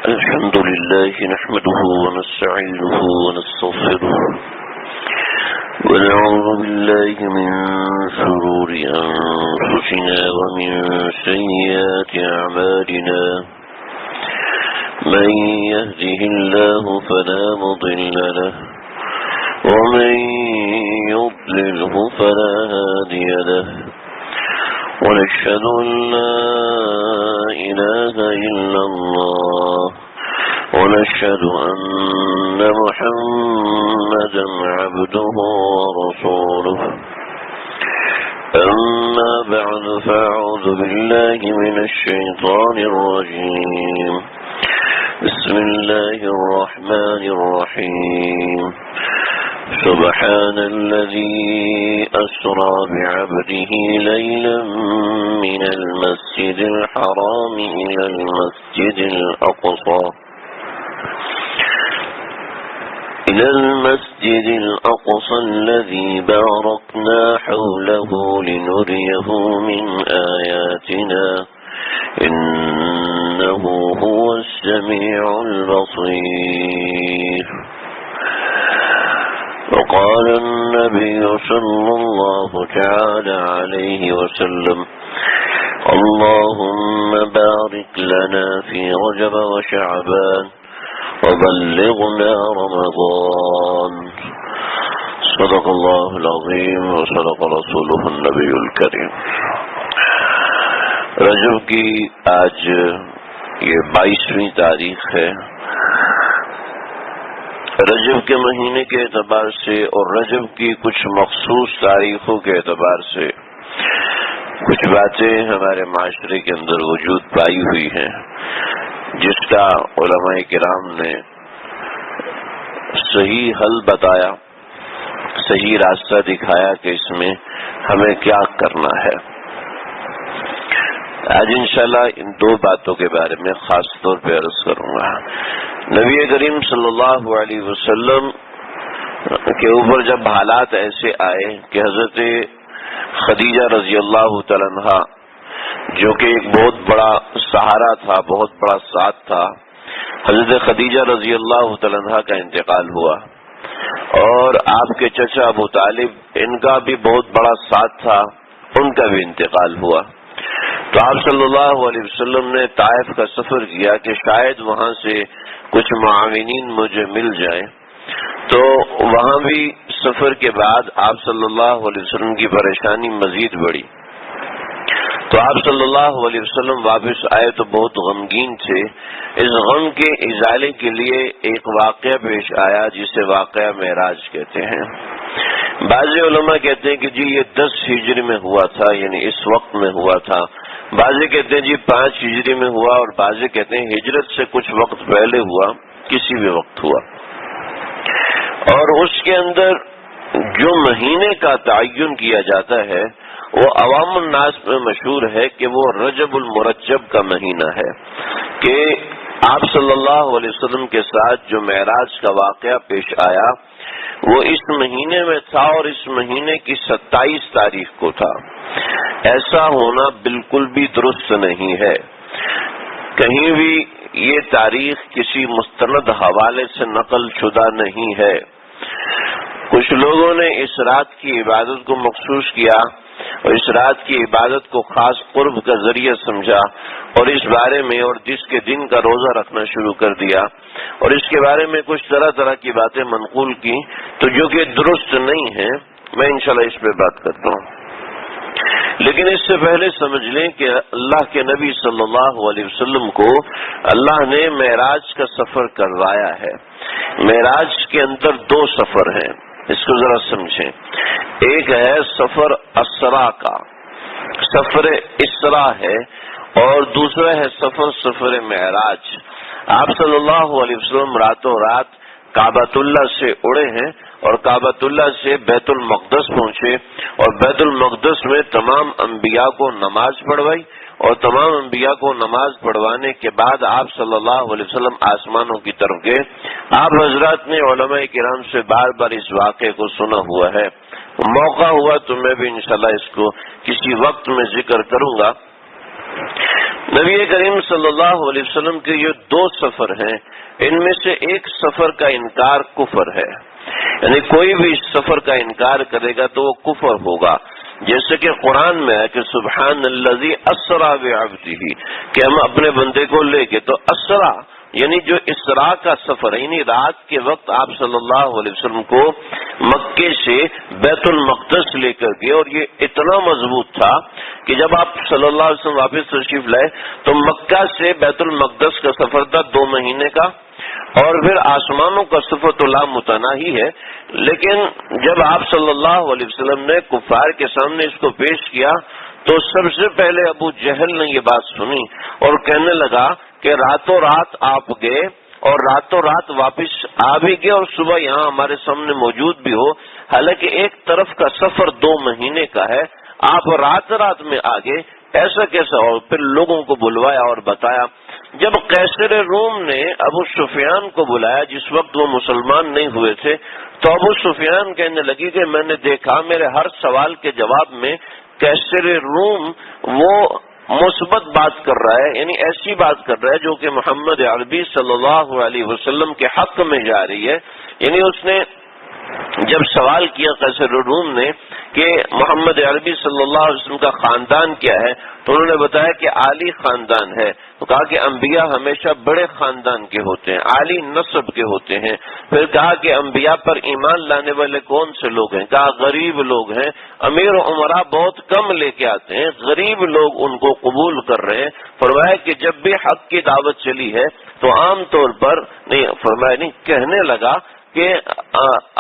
الحمد لله نحمده ونستعينه ونستغفره ونعوذ بالله من شرور أنفسنا ومن سيئات أعمالنا من يهده الله فلا مضل له ومن يضلله فلا هادي له ونشهد أن لا إله إلا الله ونشهد أن محمدا عبده ورسوله أما بعد فأعوذ بالله من الشيطان الرجيم بسم الله الرحمن الرحيم سبحان الذي أسرى بعبده ليلا من المسجد الحرام إلى المسجد الأقصى الذي باركنا حوله لنريه من آياتنا إنه هو السميع البصير وقال النبي صلى الله تعالى عليه وسلم اللهم بارك لنا في رجب وشعبان وبلغنا رمضان صدق الله العظيم وصدق رسوله النبي الكريم. رجب کی آج یہ 22ویں تاریخ ہے. رجب کے مہینے کے اعتبار سے اور رجب کی کچھ مخصوص تاریخوں کے اعتبار سے کچھ باتیں ہمارے معاشرے کے اندر وجود پائی ہوئی ہیں جس کا علماء کرام نے صحیح حل بتایا، صحیح راستہ دکھایا کہ اس میں ہمیں کیا کرنا ہے. آج انشاءاللہ ان دو باتوں کے بارے میں خاص طور پہ عرض کروں گا. نبی کریم صلی اللہ علیہ وسلم کے اوپر جب حالات ایسے آئے کہ حضرت خدیجہ رضی اللہ تعالیٰ عنہ جو کہ ایک بہت بڑا سہارا تھا، بہت بڑا ساتھ تھا، حضرت خدیجہ رضی اللہ تعالیٰ عنہ کا انتقال ہوا اور آپ کے چچا ابو طالب ان کا بھی بہت بڑا ساتھ تھا، ان کا بھی انتقال ہوا. تو آپ صلی اللہ علیہ وسلم نے طائف کا سفر کیا کہ شاید وہاں سے کچھ معاونین مجھے مل جائیں. تو وہاں بھی سفر کے بعد آپ صلی اللہ علیہ وسلم کی پریشانی مزید بڑھی. تو آپ صلی اللہ علیہ وسلم واپس آئے تو بہت غمگین تھے. اس غم کے ازالے کے لیے ایک واقعہ پیش آیا جسے واقعہ معراج کہتے ہیں. بعض علماء کہتے ہیں کہ جی یہ 10 ہجری میں ہوا تھا، یعنی اس وقت میں ہوا تھا. بعض کہتے ہیں جی 5 ہجری میں ہوا اور بعض کہتے ہیں ہجرت سے کچھ وقت پہلے ہوا، کسی بھی وقت ہوا. اور اس کے اندر جو مہینے کا تعین کیا جاتا ہے وہ عوام الناس میں مشہور ہے کہ وہ رجب المرجب کا مہینہ ہے کہ آپ صلی اللہ علیہ وسلم کے ساتھ جو معراج کا واقعہ پیش آیا وہ اس مہینے میں تھا اور اس مہینے کی 27 تاریخ کو تھا. ایسا ہونا بالکل بھی درست نہیں ہے. کہیں بھی یہ تاریخ کسی مستند حوالے سے نقل شدہ نہیں ہے. کچھ لوگوں نے اس رات کی عبادت کو مخصوص کیا اور اس رات کی عبادت کو خاص قرب کا ذریعہ سمجھا اور اس بارے میں اور جس کے دن کا روزہ رکھنا شروع کر دیا اور اس کے بارے میں کچھ طرح طرح کی باتیں منقول کی تو جو کہ درست نہیں ہے. میں انشاءاللہ اس پہ بات کرتا ہوں. لیکن اس سے پہلے سمجھ لیں کہ اللہ کے نبی صلی اللہ علیہ وسلم کو اللہ نے معراج کا سفر کروایا ہے. معراج کے اندر 2 سفر ہیں، اس کو ذرا سمجھیں. ایک ہے سفر اسرا کا، سفر اسرا ہے، اور دوسرا ہے سفر معراج. آپ صلی اللہ علیہ وسلم راتوں رات کعبۃ اللہ سے اڑے ہیں اور کعبۃ اللہ سے بیت المقدس پہنچے اور بیت المقدس میں تمام انبیاء کو نماز پڑھوائی اور تمام انبیاء کو نماز پڑھوانے کے بعد آپ صلی اللہ علیہ وسلم آسمانوں کی طرف گئے. آپ حضرات نے علماء کرام سے بار بار اس واقعے کو سنا ہوا ہے. موقع ہوا تو میں بھی انشاءاللہ اس کو کسی وقت میں ذکر کروں گا. نبی کریم صلی اللہ علیہ وسلم کے یہ دو سفر ہیں، ان میں سے ایک سفر کا انکار کفر ہے، یعنی کوئی بھی اس سفر کا انکار کرے گا تو وہ کفر ہوگا. جیسے کہ قرآن میں ہے کہ سبحان الذی اسری بعبدہ، کہ ہم اپنے بندے کو لے کے، تو اسرا یعنی جو اسراء کا سفر ہے، یعنی رات کے وقت آپ صلی اللہ علیہ وسلم کو مکے سے بیت المقدس لے کر گئے، اور یہ اتنا مضبوط تھا کہ جب آپ صلی اللہ علیہ وسلم واپس تشریف لائے تو مکہ سے بیت المقدس کا سفر تھا 2 مہینے کا، اور پھر آسمانوں کا سفر تو لامتناہی ہے. لیکن جب آپ صلی اللہ علیہ وسلم نے کفار کے سامنے اس کو پیش کیا تو سب سے پہلے ابو جہل نے یہ بات سنی اور کہنے لگا کہ راتوں رات آپ گئے اور راتوں رات واپس آ بھی گئے اور صبح یہاں ہمارے سامنے موجود بھی ہو، حالانکہ ایک طرف کا سفر 2 مہینے کا ہے، آپ رات رات میں آ گئے، ایسا کیسا؟ اور پھر لوگوں کو بلوایا اور بتایا. جب قیصر روم نے ابو سفیان کو بلایا، جس وقت وہ مسلمان نہیں ہوئے تھے، تو ابو سفیان کہنے لگی کہ میں نے دیکھا میرے ہر سوال کے جواب میں قیصر روم وہ مثبت بات کر رہا ہے، یعنی ایسی بات کر رہا ہے جو کہ محمد عربی صلی اللہ علیہ وسلم کے حق میں جا رہی ہے. یعنی اس نے جب سوال کیا قیصر روم نے کہ محمد عربی صلی اللہ علیہ وسلم کا خاندان کیا ہے، تو انہوں نے بتایا کہ عالی خاندان ہے. تو کہا کہ انبیاء ہمیشہ بڑے خاندان کے ہوتے ہیں، عالی نسب کے ہوتے ہیں. پھر کہا کہ انبیاء پر ایمان لانے والے کون سے لوگ ہیں؟ کہا غریب لوگ ہیں، امیر و امراء بہت کم لے کے آتے ہیں، غریب لوگ ان کو قبول کر رہے ہیں. فرمایا کہ جب بھی حق کی دعوت چلی ہے تو عام طور پر نہیں، فرمایا نہیں، کہنے لگا کہ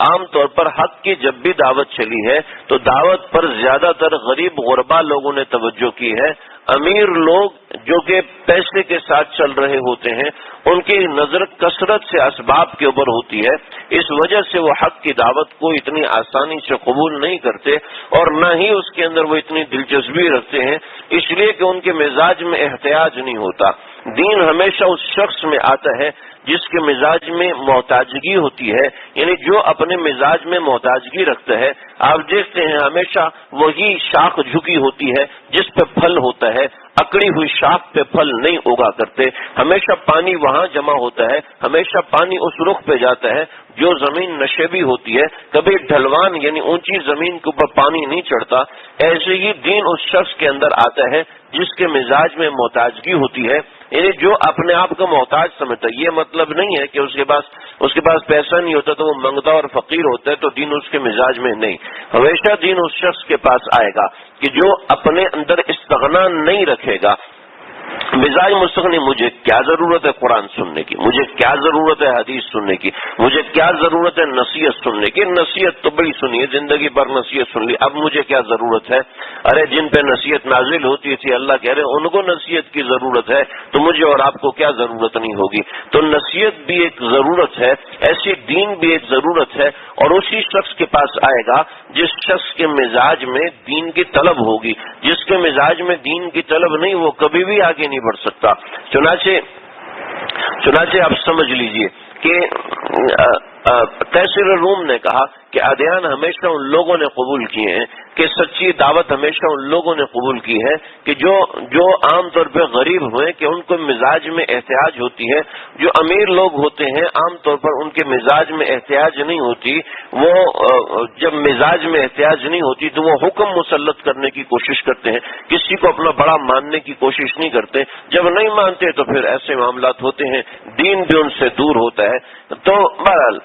عام طور پر حق کی جب بھی دعوت چلی ہے تو دعوت پر زیادہ تر غریب غربا لوگوں نے توجہ کی ہے. امیر لوگ جو کہ پیسے کے ساتھ چل رہے ہوتے ہیں ان کی نظر کثرت سے اسباب کے اوپر ہوتی ہے، اس وجہ سے وہ حق کی دعوت کو اتنی آسانی سے قبول نہیں کرتے اور نہ ہی اس کے اندر وہ اتنی دلچسپی رکھتے ہیں، اس لیے کہ ان کے مزاج میں احتیاج نہیں ہوتا. دین ہمیشہ اس شخص میں آتا ہے جس کے مزاج میں محتاجگی ہوتی ہے، یعنی جو اپنے مزاج میں محتاجگی رکھتا ہے. آپ دیکھتے ہیں ہمیشہ وہی شاخ جھکی ہوتی ہے جس پہ پھل ہوتا ہے، اکڑی ہوئی شاخ پہ پھل نہیں اگا کرتے. ہمیشہ پانی وہاں جمع ہوتا ہے، ہمیشہ پانی اس رخ پہ جاتا ہے جو زمین نشیبی ہوتی ہے، کبھی ڈھلوان یعنی اونچی زمین کے اوپر پانی نہیں چڑھتا. ایسے ہی دین اس شخص کے اندر آتا ہے جس کے مزاج میں محتاجگی ہوتی ہے، یعنی جو اپنے آپ کو محتاج سمجھتا ہے. یہ مطلب نہیں ہے کہ اس کے پاس پیسہ نہیں ہوتا تو وہ منگتا اور فقیر ہوتا ہے تو دین اس کے مزاج میں نہیں. ہمیشہ دین اس شخص کے پاس آئے گا کہ جو اپنے اندر استغنا نہیں رکھے گا. مزاج مستغنی، مجھے کیا ضرورت ہے قرآن سننے کی، مجھے کیا ضرورت ہے حدیث سننے کی، مجھے کیا ضرورت ہے نصیحت سننے کی. نصیحت تو بڑی سنی ہے، زندگی بھر نصیحت سن لی، اب مجھے کیا ضرورت ہے؟ ارے جن پہ نصیحت نازل ہوتی تھی اللہ کہہ رہے ان کو نصیحت کی ضرورت ہے تو مجھے اور آپ کو کیا ضرورت نہیں ہوگی. تو نصیحت بھی ایک ضرورت ہے، ایسی دین بھی ایک ضرورت ہے، اور اسی شخص کے پاس آئے گا جس شخص کے مزاج میں دین کی طلب ہوگی. جس کے مزاج میں دین کی طلب نہیں وہ کبھی بھی آگے نہیں بڑھ سکتا. چنانچہ آپ سمجھ لیجئے کہ قیصر روم نے کہا کہ ادیان ہمیشہ ان لوگوں نے قبول کیے ہیں، کہ سچی دعوت ہمیشہ ان لوگوں نے قبول کی ہے کہ جو عام طور پہ غریب ہوئے کہ ان کو مزاج میں احتیاج ہوتی ہے. جو امیر لوگ ہوتے ہیں عام طور پر ان کے مزاج میں احتیاج نہیں ہوتی. وہ جب مزاج میں احتیاج نہیں ہوتی تو وہ حکم مسلط کرنے کی کوشش کرتے ہیں، کسی کو اپنا بڑا ماننے کی کوشش نہیں کرتے. جب نہیں مانتے تو پھر ایسے معاملات ہوتے ہیں، دین بھی ان سے دور ہوتا ہے. تو بہرحال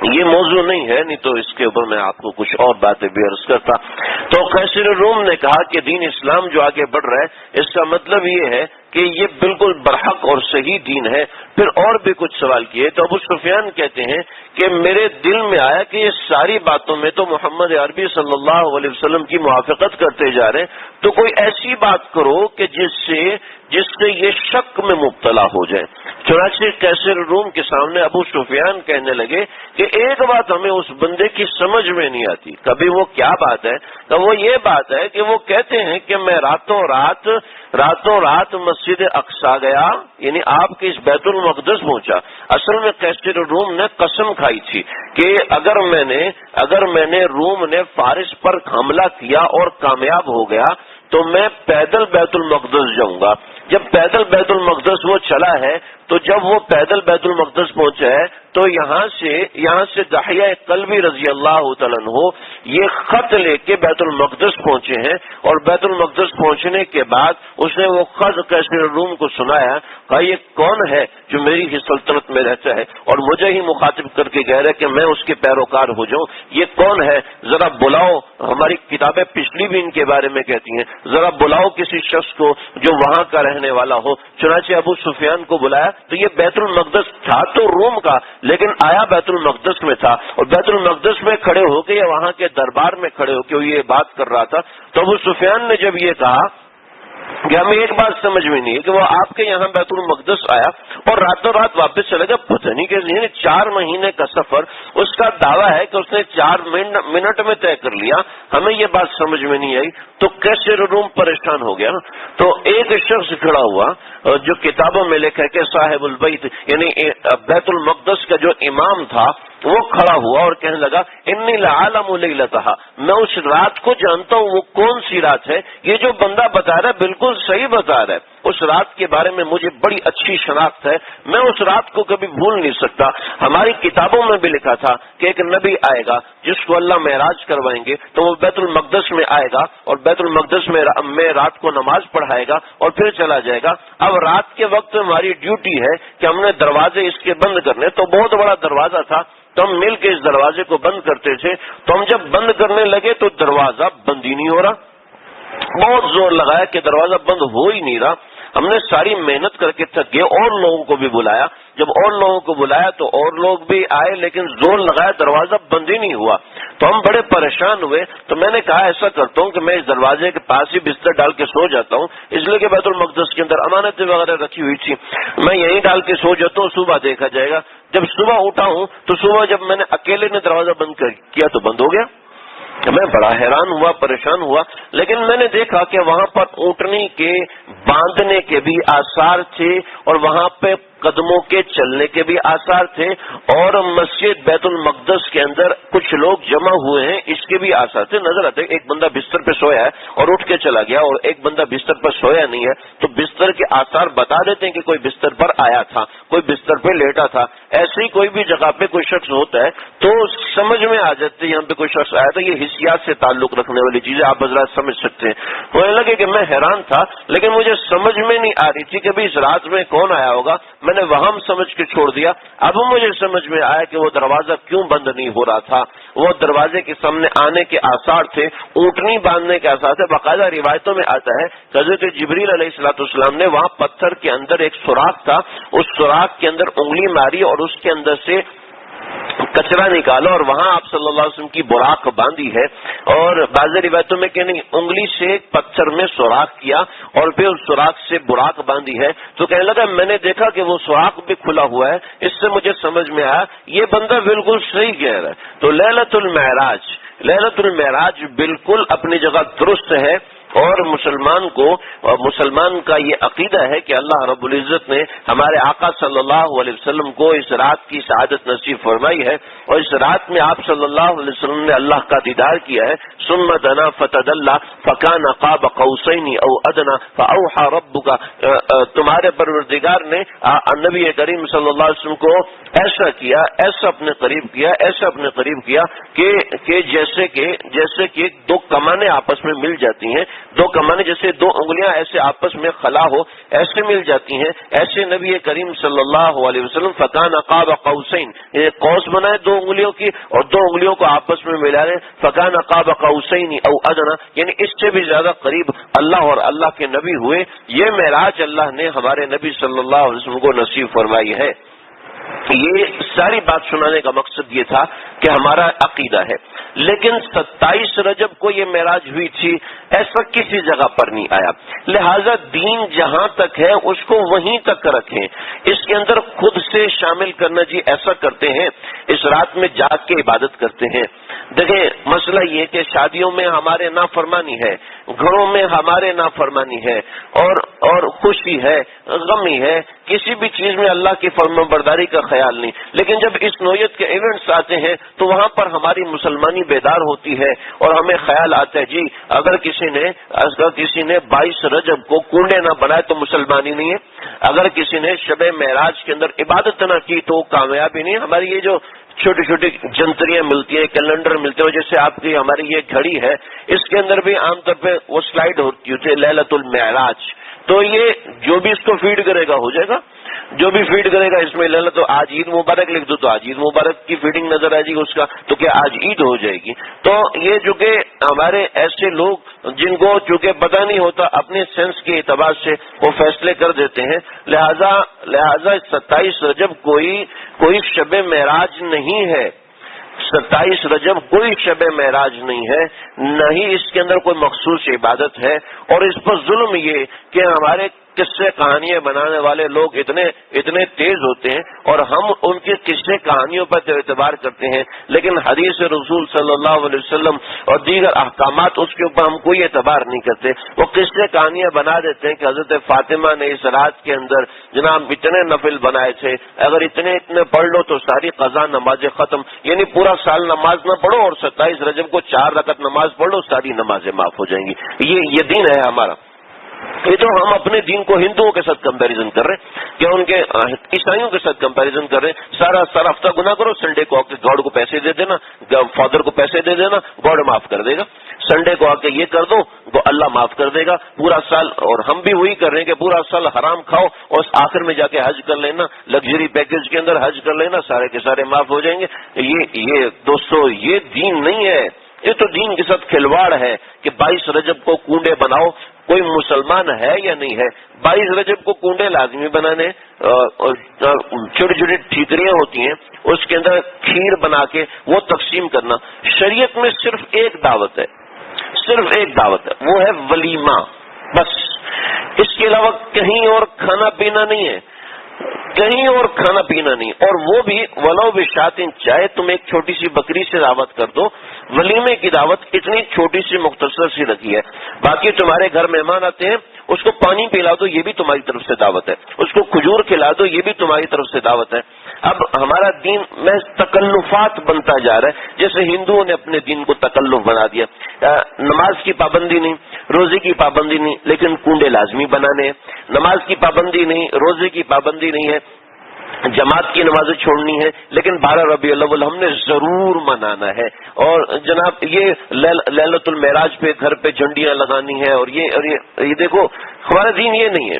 یہ موضوع نہیں ہے، نہیں تو اس کے اوپر میں آپ کو کچھ اور باتیں بھی عرض کرتا. تو قیصر روم نے کہا کہ دین اسلام جو آگے بڑھ رہا ہے اس کا مطلب یہ ہے کہ یہ بالکل برحق اور صحیح دین ہے. پھر اور بھی کچھ سوال کیے تو ابو سفیان کہتے ہیں کہ میرے دل میں آیا کہ یہ ساری باتوں میں تو محمد عربی صلی اللہ علیہ وسلم کی موافقت کرتے جا رہے ہیں، تو کوئی ایسی بات کرو کہ جس سے یہ شک میں مبتلا ہو جائے. چنانچہ قیصر روم کے سامنے ابو سفیان کہنے لگے کہ ایک بات ہمیں اس بندے کی سمجھ میں نہیں آتی. کبھی وہ کیا بات ہے؟ تو وہ یہ بات ہے کہ وہ کہتے ہیں کہ میں راتوں رات مسجد اقصی گیا، یعنی آپ کے اس بیت المقدس پہنچا. اصل میں قیصر روم نے قسم کھائی تھی کہ اگر میں نے روم نے فارس پر حملہ کیا اور کامیاب ہو گیا تو میں پیدل بیت المقدس جاؤں گا. جب پیدل بیت المقدس وہ چلا ہے تو جب وہ پیدل بیت المقدس پہنچا ہے تو یہاں سے دحیہ قلبی رضی اللہ تعالیٰ عنہ یہ خط لے کے بیت المقدس پہنچے ہیں، اور بیت المقدس پہنچنے کے بعد اس نے وہ خط قیصر روم کو سنایا. کہا یہ کون ہے جو میری ہی سلطنت میں رہتا ہے اور مجھے ہی مخاطب کر کے کہہ رہا ہے کہ میں اس کے پیروکار ہو جاؤں؟ یہ کون ہے؟ ذرا بلاؤ. ہماری کتابیں پچھلی بھی ان کے بارے میں کہتی ہیں ذرا بلاؤ کسی شخص کو جو وہاں کا رہنے والا ہو. چنانچہ ابو سفیان کو بلایا تو یہ بیت المقدس تھا تو روم کا، لیکن آیا بیت المقدس میں تھا، اور بیت المقدس میں کھڑے ہو کے یا وہاں کے دربار میں کھڑے ہو کے یہ بات کر رہا تھا. تو ابو سفیان نے جب یہ کہا کہ ہمیں ایک بات سمجھ میں نہیں ہے کہ وہ آپ کے یہاں بیت المقدس آیا اور راتوں رات واپس چلے گا، پتہ نہیں کہ 4 مہینے کا سفر اس کا دعویٰ ہے کہ اس نے 4 منٹ میں طے کر لیا، ہمیں یہ بات سمجھ میں نہیں آئی. تو کیسے روم پریشان ہو گیا. تو ایک شخص کھڑا ہوا جو کتابوں میں لکھا ہے کہ صاحب البیت یعنی بیت المقدس کا جو امام تھا وہ کھڑا ہوا اور کہنے لگا انی لعالم لیلتھا، میں اس رات کو جانتا ہوں وہ کون سی رات ہے. یہ جو بندہ بتا رہا ہے بالکل صحیح بتا رہا ہے، اس رات کے بارے میں مجھے بڑی اچھی شناخت ہے، میں اس رات کو کبھی بھول نہیں سکتا. ہماری کتابوں میں بھی لکھا تھا کہ ایک نبی آئے گا جس کو اللہ معراج کروائیں گے تو وہ بیت المقدس میں آئے گا اور بیت المقدس میں رات کو نماز پڑھائے گا اور پھر چلا جائے گا. اب رات کے وقت ہماری ڈیوٹی ہے کہ ہم نے دروازے اس کے بند کرنے. تو بہت بڑا دروازہ تھا تو ہم مل کے اس دروازے کو بند کرتے تھے. تو ہم جب بند کرنے لگے تو دروازہ بند ہی نہیں ہو رہا. بہت زور لگایا کہ دروازہ بند ہو ہی نہیں رہا. ہم نے ساری محنت کر کے تھک گئے، اور لوگوں کو بھی بلایا. جب اور لوگوں کو بلایا تو اور لوگ بھی آئے، لیکن زور لگایا دروازہ بند ہی نہیں ہوا. تو ہم بڑے پریشان ہوئے. تو میں نے کہا ایسا کرتا ہوں کہ میں اس دروازے کے پاس ہی بستر ڈال کے سو جاتا ہوں، اس لیے کہ بیت المقدس کے اندر امانتیں وغیرہ رکھی ہوئی تھی، میں یہیں ڈال کے سو جاتا ہوں، صبح دیکھا جائے گا. جب صبح اٹھا ہوں تو صبح جب میں نے اکیلے نے دروازہ بند کیا تو بند ہو گیا. میں بڑا حیران ہوا، پریشان ہوا. لیکن میں نے دیکھا کہ وہاں پر اونٹنی کے باندھنے کے بھی آثار تھے اور وہاں پہ قدموں کے چلنے کے بھی آثار تھے، اور مسجد بیت المقدس کے اندر کچھ لوگ جمع ہوئے ہیں اس کے بھی آثار تھے. نظر آتے ایک بندہ بستر پہ سویا ہے اور اٹھ کے چلا گیا، اور ایک بندہ بستر پر سویا نہیں ہے تو بستر کے آثار بتا دیتے ہیں کہ کوئی بستر پر آیا تھا، کوئی بستر پہ لیٹا تھا. ایسے ہی کوئی بھی جگہ پہ کوئی شخص ہوتا ہے تو سمجھ میں آ جاتے یہاں پہ کوئی شخص آیا تھا. یہ حسیات سے تعلق رکھنے والی چیزیں آپ حضرات سمجھ سکتے ہیں. مجھے لگے کہ میں حیران تھا لیکن مجھے سمجھ میں نہیں آ رہی تھی کہ بھی اس رات میں کون آیا ہوگا. میں نے وہم سمجھ کے چھوڑ دیا. اب مجھے سمجھ میں آیا کہ وہ دروازہ کیوں بند نہیں ہو رہا تھا. وہ دروازے کے سامنے آنے کے آثار تھے، اونٹنی باندھنے کے آثار تھے. باقاعدہ روایتوں میں آتا ہے کہ حضرت جبریل علیہ الصلوۃ والسلام نے وہاں پتھر کے اندر ایک سوراخ تھا، اس سوراخ کے اندر انگلی ماری اور اس کے اندر سے کچرا نکالا اور وہاں آپ صلی اللہ علیہ وسلم کی براق باندھی ہے. اور بعض روایتوں میں کہ نہیں، انگلی سے پتھر میں سوراخ کیا اور پھر اس سوراخ سے براق باندھی ہے. تو کہنے لگا میں نے دیکھا کہ وہ سوراخ بھی کھلا ہوا ہے. اس سے مجھے سمجھ میں آیا یہ بندہ بالکل صحیح کہہ رہا ہے. تو لیلۃ المعراج بالکل اپنی جگہ درست ہے، اور مسلمان کا یہ عقیدہ ہے کہ اللہ رب العزت نے ہمارے آقا صلی اللہ علیہ وسلم کو اس رات کی سعادت نصیب فرمائی ہے، اور اس رات میں آپ صلی اللہ علیہ وسلم نے اللہ کا دیدار کیا ہے. ثم دنا فتدلى فكان قاب قوسين او ادنى فاوحى ربك، تمہارے پروردگار نے نبی کریم صلی اللہ علیہ وسلم کو ایسا کیا، ایسا اپنے قریب کیا کہ جیسے کہ دو کمانیں آپس میں مل جاتی ہیں، دو کمانے جیسے دو انگلیاں ایسے آپس میں خلا ہو ایسے مل جاتی ہیں، ایسے نبی کریم صلی اللہ علیہ وسلم فکان قاب قوسین، قوس بنائے دو انگلیوں کی اور دو انگلیوں کو آپس میں ملا لیں، فکان قاب قوسین او ادنا، یعنی اس سے بھی زیادہ قریب اللہ اور اللہ کے نبی ہوئے. یہ معراج اللہ نے ہمارے نبی صلی اللہ علیہ وسلم کو نصیب فرمائی ہے. یہ ساری بات سنانے کا مقصد یہ تھا کہ ہمارا عقیدہ ہے. لیکن 27 رجب کو یہ معراج ہوئی تھی ایسا کسی جگہ پر نہیں آیا، لہذا دین جہاں تک ہے اس کو وہیں تک رکھیں. اس کے اندر خود سے شامل کرنا، جی ایسا کرتے ہیں اس رات میں جاگ کے عبادت کرتے ہیں. دیکھیں مسئلہ یہ کہ شادیوں میں ہمارے نافرمانی ہے، گھروں میں ہمارے نافرمانی ہے، اور خوشی ہے، غمی ہے، کسی بھی چیز میں اللہ کی فرمانبرداری کا خیال نہیں. لیکن جب اس نوعیت کے ایونٹس آتے ہیں تو وہاں پر ہماری مسلمانی بیدار ہوتی ہے اور ہمیں خیال آتا ہے جی اگر کسی نے 22 رجب کو کنڈے نہ بنائے تو مسلمانی نہیں ہے، اگر کسی نے شب معراج کے اندر عبادت نہ کی تو کامیابی نہیں۔ ہماری یہ جو چھوٹی چھوٹی جنتریاں ملتی ہیں، کیلنڈر ملتے ہیں، جیسے آپ کی ہماری یہ گھڑی ہے اس کے اندر بھی عام طور پہ وہ سلائیڈ ہوتی ہے لیلۃ المعراج، تو یہ جو بھی اس کو فیڈ کرے گا ہو جائے گا، جو بھی فیڈ کرے گا اس میں لے تو آج عید مبارک لکھ دو تو آج عید مبارک کی فیڈنگ نظر آئے گی اس کا، تو کیا آج عید ہو جائے گی۔ تو یہ جو کہ ہمارے ایسے لوگ جن کو چونکہ پتہ نہیں ہوتا اپنے سینس کے اعتبار سے وہ فیصلے کر دیتے ہیں، لہذا 27 رجب کوئی شب معراج نہیں ہے، 27 رجب کوئی شب معراج نہیں ہے، نہ ہی اس کے اندر کوئی مخصوص عبادت ہے۔ اور اس پر ظلم یہ کہ ہمارے قصے کہانیاں بنانے والے لوگ اتنے تیز ہوتے ہیں اور ہم ان کے قصے کہانیوں پر اعتبار کرتے ہیں، لیکن حدیث رسول صلی اللہ علیہ وسلم اور دیگر احکامات اس کے اوپر ہم کوئی اعتبار نہیں کرتے۔ وہ قصے کہانیاں بنا دیتے ہیں کہ حضرت فاطمہ نے اس رات کے اندر جناب اتنے نفل بنائے تھے، اگر اتنے پڑھ لو تو ساری قضا نمازیں ختم، یعنی پورا سال نماز نہ پڑھو اور 27 رجب کو 4 رکعت نماز پڑھ لو ساری نمازیں معاف ہو جائیں گی۔ یہ دین ہے ہمارا۔ یہ تو ہم اپنے دین کو ہندوؤں کے ساتھ کمپیریزن کر رہے ہیں، کیا ان کے عیسائیوں کے ساتھ کمپیریزن کر رہے ہیں۔ سارا ہفتہ گناہ کرو، سنڈے کو آ کے گاڈ کو پیسے دے دینا، فادر کو پیسے دے دینا، گاڈ معاف کر دے گا۔ سنڈے کو آ کے یہ کر دو تو اللہ معاف کر دے گا پورا سال۔ اور ہم بھی وہی کر رہے ہیں کہ پورا سال حرام کھاؤ اور آخر میں جا کے حج کر لینا، لگژری پیکج کے اندر حج کر لینا، سارے کے سارے معاف ہو جائیں گے۔ یہ دوستو یہ دین نہیں ہے، یہ تو دین کے ساتھ کھلواڑ ہے کہ 22 رجب کو کنڈے بناؤ۔ کوئی مسلمان ہے یا نہیں ہے 22 رجب کو کنڈے لازمی بنانے، چھوٹی چھوٹی ٹھیکریاں ہوتی ہیں اس کے اندر کھیر بنا کے وہ تقسیم کرنا۔ شریعت میں صرف ایک دعوت ہے، صرف ایک دعوت ہے، وہ ہے ولیمہ، بس۔ اس کے علاوہ کہیں اور کھانا پینا نہیں ہے، کہیں اور کھانا پینا نہیں، اور وہ بھی ولو بشاتن، چاہے تم ایک چھوٹی سی بکری سے دعوت کر دو، ولیمے کی دعوت اتنی چھوٹی سی مختصر سی رکھی ہے۔ باقی تمہارے گھر مہمان آتے ہیں اس کو پانی پلا دو، یہ بھی تمہاری طرف سے دعوت ہے، اس کو کھجور کھلا دو، یہ بھی تمہاری طرف سے دعوت ہے۔ اب ہمارا دین محض تکلفات بنتا جا رہا ہے، جیسے ہندوؤں نے اپنے دین کو تکلف بنا دیا۔ نماز کی پابندی نہیں، روزے کی پابندی نہیں، لیکن کنڈے لازمی بنانے ہیں۔ نماز کی پابندی نہیں، روزے کی پابندی نہیں ہے، جماعت کی نمازیں چھوڑنی ہے، لیکن 12 ربیع الاول ہم نے ضرور منانا ہے۔ اور جناب یہ لیلۃ المعراج پہ گھر پہ جھنڈیاں لگانی ہے، اور یہ دیکھو ہمارا دین یہ نہیں ہے۔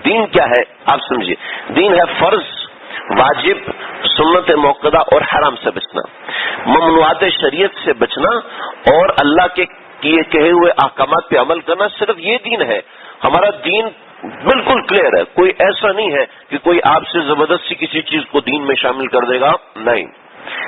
دین کیا ہے آپ سمجھیے، دین ہے فرض، واجب، سنت موقدہ اور حرام سے بچنا، ممنوعات شریعت سے بچنا، اور اللہ کے کہے ہوئے احکامات پہ عمل کرنا، صرف یہ دین ہے ہمارا۔ دین بالکل کلیئر ہے، کوئی ایسا نہیں ہے کہ کوئی آپ سے زبردستی کسی چیز کو دین میں شامل کر دے گا، نہیں۔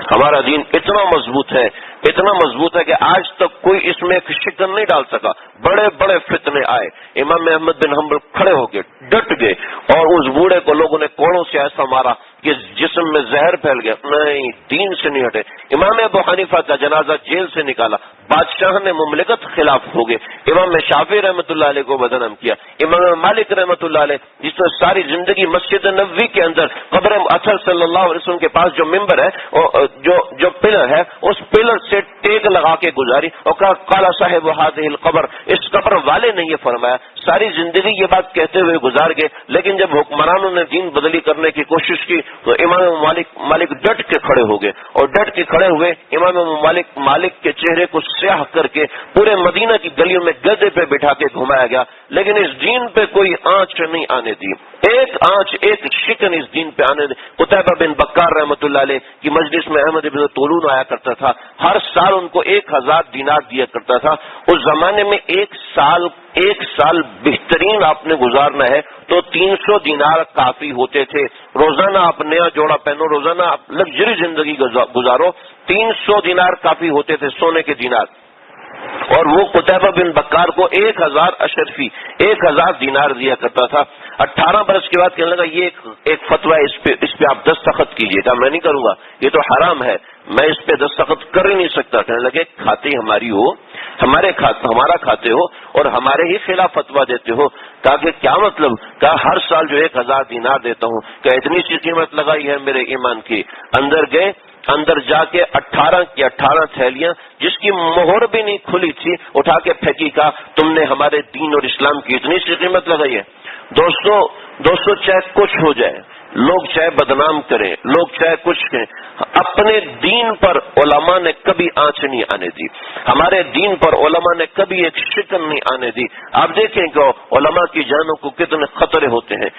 ہمارا دین اتنا مضبوط ہے کہ آج تک کوئی اس میں شکن نہیں ڈال سکا۔ بڑے بڑے فتنے آئے، امام احمد بن حنبل کھڑے ہو گئے، ڈٹ گئے، اور اس بوڑھے کو لوگوں نے کوڑوں سے ایسا مارا کہ جسم میں زہر پھیل گیا، نہیں، دین سے نہیں ہٹے۔ امام ابو حنیفہ کا جنازہ جیل سے نکالا، بادشاہ نے مملکت خلاف ہو گئے، امام شافعی رحمۃ اللہ علیہ کو بدنام کیا، امام مالک رحمۃ اللہ علیہ جس نے ساری زندگی مسجد نبوی کے اندر قبر اطہر صلی اللہ علیہ وسلم کے پاس جو ممبر ہے، جو پلر ہے، اس پلر سے ٹیک لگا کے گزاری، اور کہا قال صاحب هذه القبر، اس قبر والے نے یہ فرمایا۔ ساری زندگی یہ بات کہتے ہوئے گزار گئے، لیکن جب حکمرانوں نے دین بدلی کرنے کی کوشش کی تو امام مالک ڈٹ کے کھڑے ہو گئے، اور ڈٹ کے کھڑے ہوئے امام مالک کے چہرے کو سیاہ کر کے پورے مدینہ کی گلیوں میں گدے پہ بٹھا کے گھمایا گیا، لیکن اس دین پہ کوئی آنچ نہیں آنے دی، ایک آنچ، ایک شکن اس دین پہ آنے دی۔ قتیبہ بن بکار رحمۃ اللہ علیہ کی مجلس میں احمد بن طولون آیا کرتا تھا، ہر سال ان کو 1000 دینار دیا کرتا تھا۔ اس زمانے میں ایک سال بہترین آپ نے گزارنا ہے تو 300 دینار کافی ہوتے تھے۔ روزانہ آپ نیا جوڑا پہنو، روزانہ آپ لگژری زندگی گزارو، 300 دینار کافی ہوتے تھے، سونے کے دینار۔ اور وہ قتیبہ بن بکار کو 1000 اشرفی 1000 دینار دیا کرتا تھا۔ 18 برس کے بعد کہنے لگا یہ ایک فتویٰ ہے، اس پہ آپ دستخط کیجیے گا۔ میں نہیں کروں گا، یہ تو حرام ہے، میں اس پہ دستخط کر ہی نہیں سکتا۔ کہنے لگے کھاتے ہماری ہو، ہمارا کھاتے ہو اور ہمارے ہی خلاف فتویٰ دیتے ہو۔ کہا کہ کیا مطلب؟ کہا ہر سال جو 1000 دینار دیتا ہوں، کیا اتنی سی قیمت لگائی ہے میرے ایمان کی؟ اندر گئے اندر جا کے 18 کی 18 تھیلیاں جس کی مہر بھی نہیں کھلی تھی اٹھا کے پھینکی، کہا تم نے ہمارے دین اور اسلام کی اتنی سی قیمت لگائی ہے۔ دوستو چاہے کچھ ہو جائے، لوگ چاہے بدنام کریں، لوگ چاہے کچھ کریں، اپنے دین پر علماء نے کبھی آنچ نہیں آنے دی، ہمارے دین پر علماء نے کبھی ایک شکن نہیں آنے دی۔ آپ دیکھیں کہ علماء کی جانوں کو کتنے خطرے ہوتے ہیں،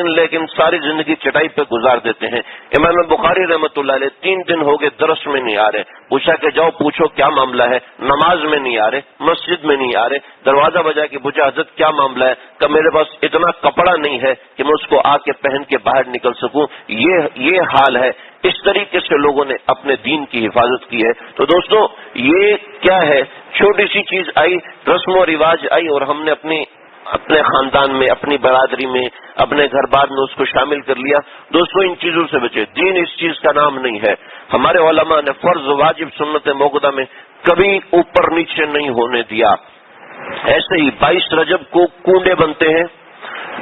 لیکن ساری زندگی چٹائی پہ گزار دیتے ہیں۔ امام بخاری رحمۃ اللہ علیہ 3 دن ہو گئے درس میں نہیں آ رہے، پوچھا کہ جاؤ پوچھو کیا معاملہ ہے، نماز میں نہیں آ رہے، مسجد میں نہیں آ رہے، دروازہ بجا کے پوچھا حضرت کیا معاملہ ہے، کہ میرے پاس اتنا کپڑا نہیں ہے کہ میں اس کو آ کے پہن کے باہر نکل سکوں۔ یہ حال ہے۔ اس طریقے سے لوگوں نے اپنے دین کی حفاظت کی ہے۔ تو دوستو یہ کیا ہے، چھوٹی سی چیز آئی، رسم و رواج آئی، اور ہم نے اپنے خاندان میں، اپنی برادری میں، اپنے گھر بار میں اس کو شامل کر لیا۔ دوستو ان چیزوں سے بچے، دین اس چیز کا نام نہیں ہے۔ ہمارے علماء نے فرض، واجب، سنت موقدہ میں کبھی اوپر نیچے نہیں ہونے دیا۔ ایسے ہی 22 رجب کو کنڈے بنتے ہیں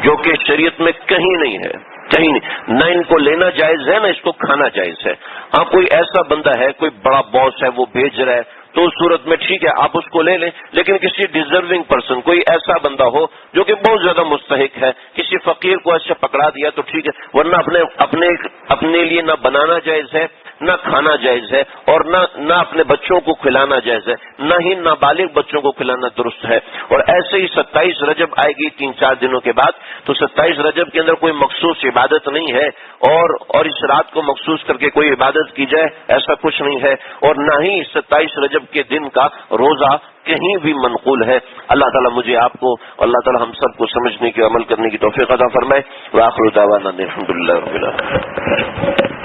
جو کہ شریعت میں کہیں نہیں ہے، کہیں نہیں، نہ ان کو لینا جائز ہے نہ اس کو کھانا جائز ہے۔ ہاں کوئی ایسا بندہ ہے، کوئی بڑا باس ہے، وہ بھیج رہا ہے تو اس صورت میں ٹھیک ہے آپ اس کو لے لیں، لیکن کسی ڈیزرونگ پرسن، کوئی ایسا بندہ ہو جو کہ بہت زیادہ مستحق ہے، کسی فقیر کو ایسے پکڑا دیا تو ٹھیک ہے، ورنہ اپنے لیے نہ بنانا جائز ہے، نہ کھانا جائز ہے، اور نہ اپنے بچوں کو کھلانا جائز ہے، نہ ہی نابالغ بچوں کو کھلانا درست ہے۔ اور ایسے ہی 27 رجب آئے گی 3-4 دنوں کے بعد، تو 27 رجب کے اندر کوئی مخصوص عبادت نہیں ہے، اور اس رات کو مخصوص کر کے کوئی عبادت کی جائے ایسا کچھ نہیں ہے، اور نہ ہی 27 رجب کے دن کا روزہ کہیں بھی منقول ہے۔ اللہ تعالیٰ مجھے آپ کو، اللہ تعالیٰ ہم سب کو سمجھنے کی، عمل کرنے کی توفیق عطا فرمائے۔ وآخر دعوانا الحمدللہ رب العالمین۔